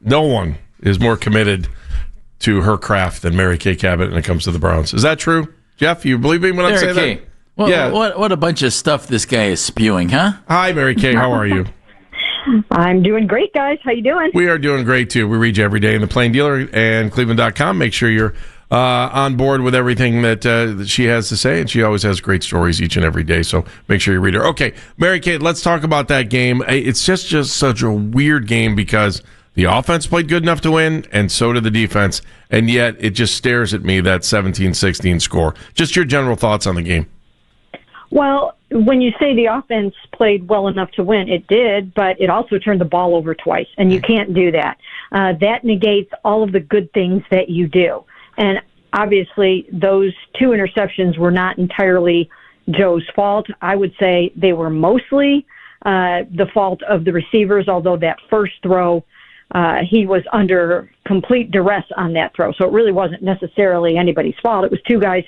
no one is more committed to her craft than Mary Kay Cabot when it comes to the Browns. Is that true? Jeff, you believe me when I'm saying that? Well, yeah. What a bunch of stuff this guy is spewing, huh? Hi, Mary Kay. How are you? I'm doing great, guys. How you doing? We are doing great, too. We read you every day in the Plain Dealer and Cleveland.com. Make sure you're on board with everything that she has to say, and she always has great stories each and every day, so make sure you read her. Okay, Mary Kay, let's talk about that game. It's just such a weird game because the offense played good enough to win, and so did the defense, and yet it just stares at me, that 17-16 score. Just your general thoughts on the game. Well, when you say the offense played well enough to win, it did, but it also turned the ball over twice, and you can't do that. That negates all of the good things that you do. And obviously, those 2 interceptions were not entirely Joe's fault. I would say they were mostly the fault of the receivers, although that first throw, he was under complete duress on that throw. So it really wasn't necessarily anybody's fault. It was 2 guys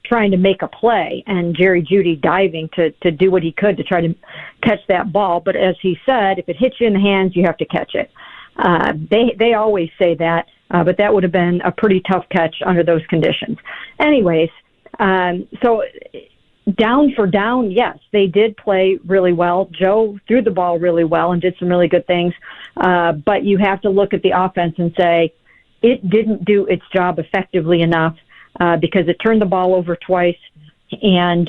trying to make a play and Jerry Jeudy diving to do what he could to try to catch that ball. But as he said, if it hits you in the hands, you have to catch it. They always say that, but that would have been a pretty tough catch under those conditions. Anyways, so down for down, yes, they did play really well. Joe threw the ball really well and did some really good things. But you have to look at the offense and say it didn't do its job effectively enough because it turned the ball over twice and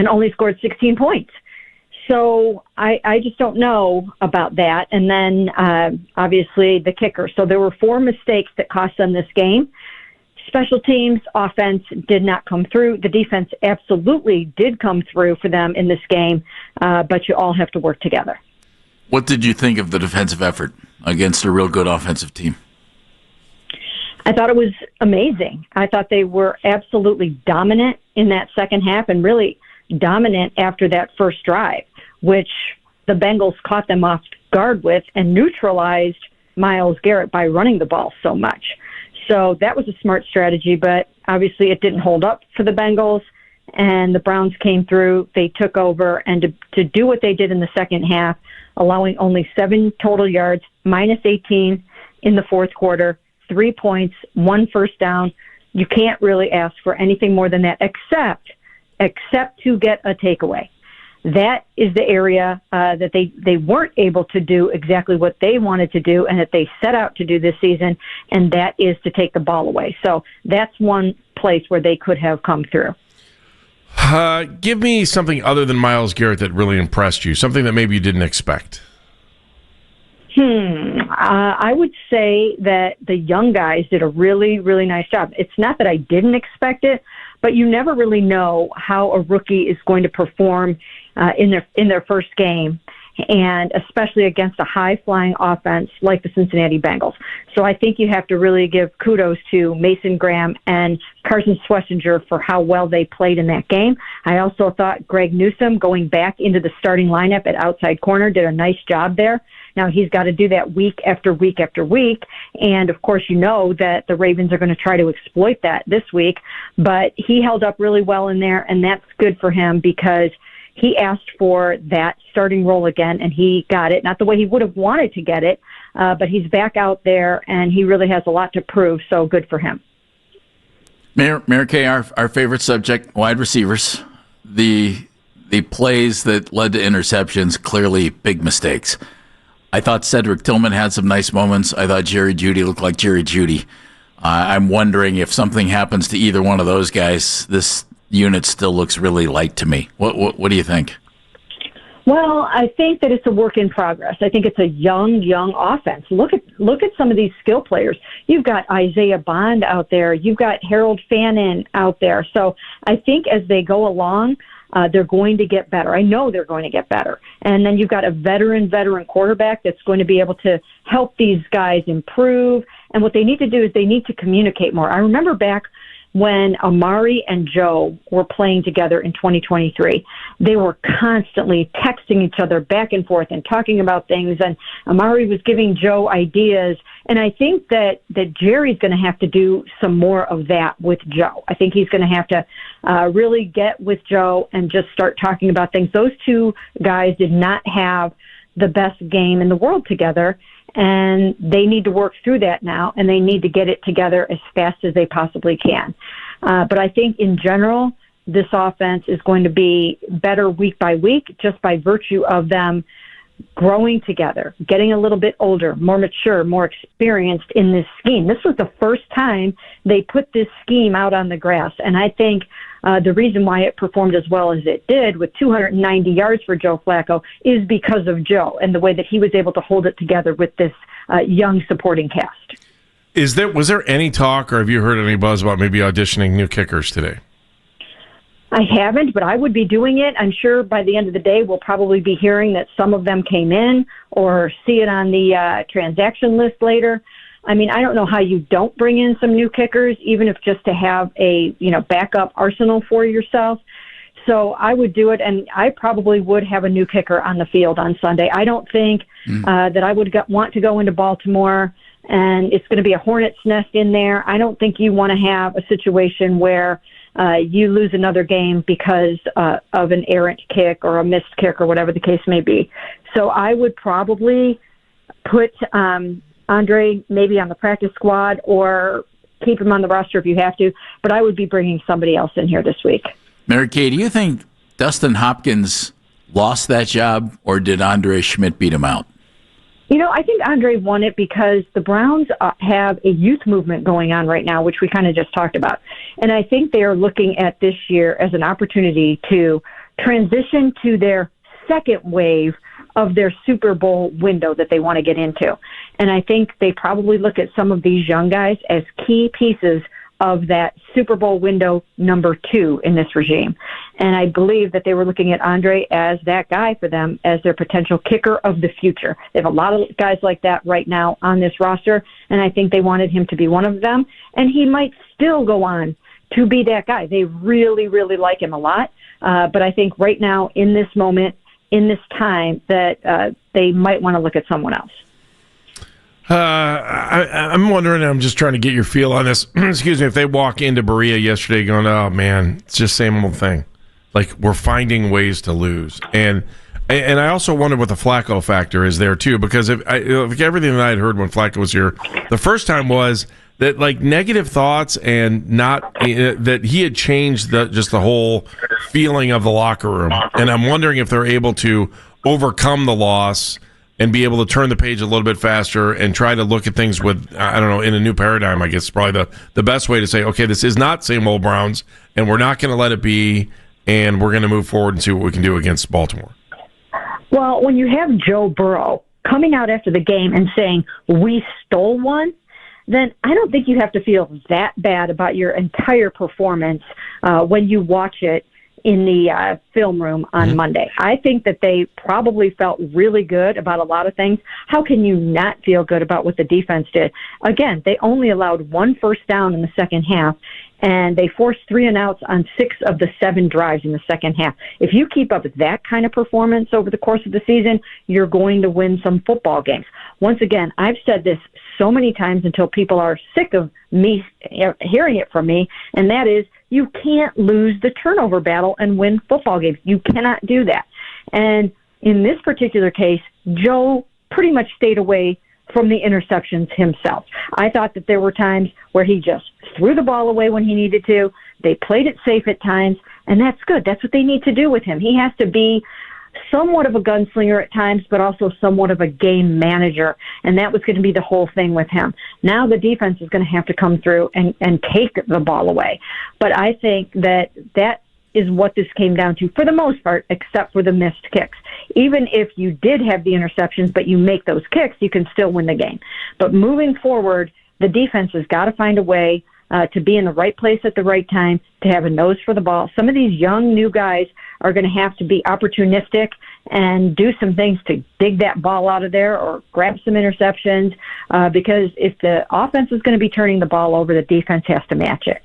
only scored 16 points. So I just don't know about that. And then obviously the kicker. So there were 4 mistakes that cost them this game. Special teams, offense did not come through. The defense absolutely did come through for them in this game, but you all have to work together. What did you think of the defensive effort against a real good offensive team? I thought it was amazing. I thought they were absolutely dominant in that second half and really dominant after that first drive, which the Bengals caught them off guard with and neutralized Myles Garrett by running the ball so much. So that was a smart strategy, but obviously it didn't hold up for the Bengals, and the Browns came through. They took over, and to do what they did in the second half, allowing only 7 total yards, minus 18 in the fourth quarter, 3 points, 1 first down. You can't really ask for anything more than that, except to get a takeaway. That is the area that they weren't able to do exactly what they wanted to do and that they set out to do this season, and that is to take the ball away. So that's one place where they could have come through. Give me something other than Myles Garrett that really impressed you, something that maybe you didn't expect. I would say that the young guys did a really, really nice job. It's not that I didn't expect it, but you never really know how a rookie is going to perform in their first game, and especially against a high-flying offense like the Cincinnati Bengals. So I think you have to really give kudos to Mason Graham and Carson Schlesinger for how well they played in that game. I also thought Greg Newsome going back into the starting lineup at outside corner did a nice job there. Now, he's got to do that week after week after week, and of course you know that the Ravens are going to try to exploit that this week, but he held up really well in there, and that's good for him because he asked for that starting role again, and he got it. Not the way he would have wanted to get it, but he's back out there, and he really has a lot to prove, so good for him. Mary Kay, our favorite subject, wide receivers. The plays that led to interceptions, clearly big mistakes. I thought Cedric Tillman had some nice moments. I thought Jerry Jeudy looked like Jerry Jeudy. I'm wondering if something happens to either one of those guys, this unit still looks really light to me. What do you think? Well, I think that it's a work in progress. I think it's a young offense. Look at some of these skill players. You've got Isaiah Bond out there. You've got Harold Fannin out there. So I think as they go along, they're going to get better. I know they're going to get better. And then you've got a veteran quarterback that's going to be able to help these guys improve. And what they need to do is they need to communicate more. I remember back when Amari and Joe were playing together in 2023, they were constantly texting each other back and forth and talking about things, and Amari was giving Joe ideas. And I think that Jerry's going to have to do some more of that with Joe. I think he's going to have to really get with Joe and just start talking about things. Those two guys did not have the best game in the world together, and they need to work through that now, and they need to get it together as fast as they possibly can. But I think in general, this offense is going to be better week by week just by virtue of them growing together, getting a little bit older, more mature, more experienced in this scheme. This was the first time they put this scheme out on the grass, and I think the reason why it performed as well as it did with 290 yards for Joe Flacco is because of Joe and the way that he was able to hold it together with this young supporting cast. Was there any talk, or have you heard any buzz about maybe auditioning new kickers today? I haven't, but I would be doing it. I'm sure by the end of the day, we'll probably be hearing that some of them came in or see it on the transaction list later. I mean, I don't know how you don't bring in some new kickers, even if just to have a backup arsenal for yourself. So I would do it, and I probably would have a new kicker on the field on Sunday. I don't think that I would want to go into Baltimore, and it's going to be a hornet's nest in there. I don't think you want to have a situation where you lose another game because of an errant kick or a missed kick or whatever the case may be. So I would probably put Andre maybe on the practice squad or keep him on the roster if you have to, but I would be bringing somebody else in here this week. Mary Kay, do you think Dustin Hopkins lost that job, or did Andre Schmidt beat him out? I think Andre won it because the Browns have a youth movement going on right now, which we kind of just talked about. And I think they are looking at this year as an opportunity to transition to their second wave of their Super Bowl window that they want to get into. And I think they probably look at some of these young guys as key pieces of that Super Bowl window number 2 in this regime. And I believe that they were looking at Andre as that guy for them, as their potential kicker of the future. They have a lot of guys like that right now on this roster, and I think they wanted him to be one of them. And he might still go on to be that guy. They really, really like him a lot. But I think right now, in this moment, in this time, that they might want to look at someone else. I'm wondering, I'm just trying to get your feel on this. Excuse me, if they walk into Berea yesterday going, oh, man, it's just same old thing. Like, we're finding ways to lose. And I also wonder what the Flacco factor is there, too, because if everything that I had heard when Flacco was here the first time was that, like, negative thoughts and not that he had changed just the whole feeling of the locker room. And I'm wondering if they're able to overcome the loss and be able to turn the page a little bit faster and try to look at things with, I don't know, in a new paradigm, I guess is probably the best way to say, okay, this is not same old Browns, and we're not going to let it be, and we're going to move forward and see what we can do against Baltimore. Well, when you have Joe Burrow coming out after the game and saying, we stole one, then I don't think you have to feel that bad about your entire performance when you watch it in the film room on Monday. I think that they probably felt really good about a lot of things. How can you not feel good about what the defense did? Again, they only allowed 1 first down in the second half, and they forced 3 and outs on 6 of the 7 drives in the second half. If you keep up that kind of performance over the course of the season, you're going to win some football games. Once again, I've said this so many times until people are sick of me hearing it from me, and that is, you can't lose the turnover battle and win football games. You cannot do that. And in this particular case, Joe pretty much stayed away from the interceptions himself. I thought that there were times where he just threw the ball away when he needed to. They played it safe at times, and that's good. That's what they need to do with him. He has to be somewhat of a gunslinger at times, but also somewhat of a game manager, and that was going to be the whole thing with him. Now the defense is going to have to come through and take the ball away. But I think that is what this came down to for the most part, except for the missed kicks. Even if you did have the interceptions, but you make those kicks, you can still win the game. But moving forward, the defense has got to find a way to be in the right place at the right time, to have a nose for the ball. Some of these young new guys are going to have to be opportunistic and do some things to dig that ball out of there or grab some interceptions because if the offense is going to be turning the ball over, the defense has to match it.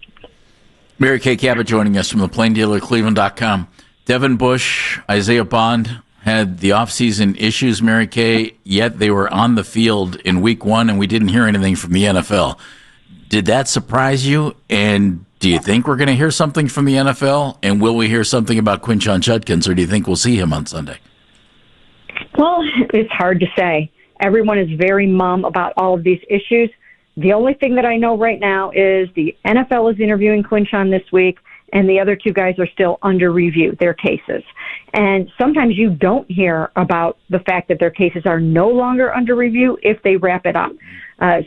Mary Kay Cabot joining us from the Plain Dealer, Cleveland.com. Devin Bush, Isaiah Bond had the offseason issues, Mary Kay, yet they were on the field in week 1 and we didn't hear anything from the NFL. Did that surprise you? And do you think we're going to hear something from the NFL? And will we hear something about Quinshon Judkins, or do you think we'll see him on Sunday? Well, it's hard to say. Everyone is very mum about all of these issues. The only thing that I know right now is the NFL is interviewing Quinshon this week, and the other two guys are still under review, their cases. And sometimes you don't hear about the fact that their cases are no longer under review if they wrap it up.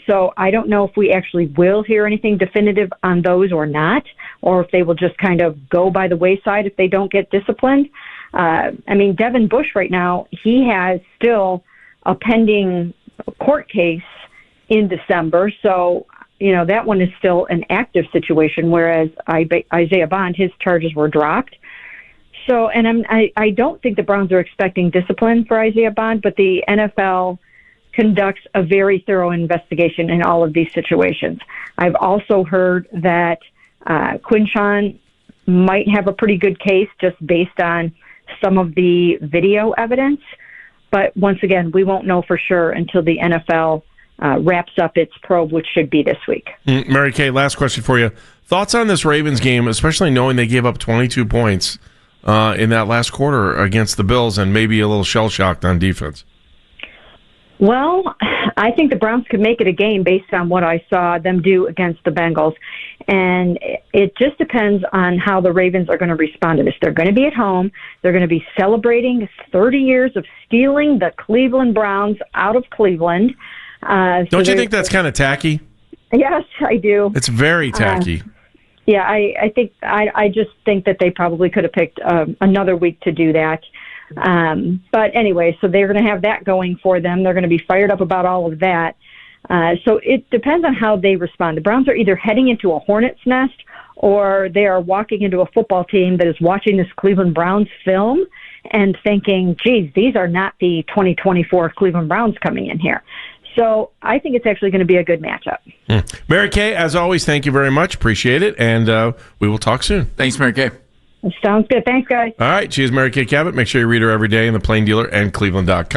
So I don't know if we actually will hear anything definitive on those or not, or if they will just kind of go by the wayside if they don't get disciplined. Devin Bush right now, he has still a pending court case in December. So, that one is still an active situation, whereas Isaiah Bond, his charges were dropped. So, and I don't think the Browns are expecting discipline for Isaiah Bond, but the NFL conducts a very thorough investigation in all of these situations. I've also heard that Quinshon might have a pretty good case just based on some of the video evidence. But once again, we won't know for sure until the NFL wraps up its probe, which should be this week. Mary Kay, last question for you. Thoughts on this Ravens game, especially knowing they gave up 22 points in that last quarter against the Bills and maybe a little shell-shocked on defense? Well, I think the Browns could make it a game based on what I saw them do against the Bengals. And it just depends on how the Ravens are going to respond to this. They're going to be at home. They're going to be celebrating 30 years of stealing the Cleveland Browns out of Cleveland. Don't you think that's kind of tacky? Yes, I do. It's very tacky. Yeah, I just think that they probably could have picked another week to do that. But anyway, so they're going to have that going for them. They're going to be fired up about all of that. So it depends on how they respond. The Browns are either heading into a hornet's nest or they are walking into a football team that is watching this Cleveland Browns film and thinking, geez, these are not the 2024 Cleveland Browns coming in here. So I think it's actually going to be a good matchup. Mary Kay, as always, thank you very much. Appreciate it. And we will talk soon. Thanks, Mary Kay. Sounds good. Thanks, guys. All right. She is Mary Kay Cabot. Make sure you read her every day in the Plain Dealer and Cleveland.com.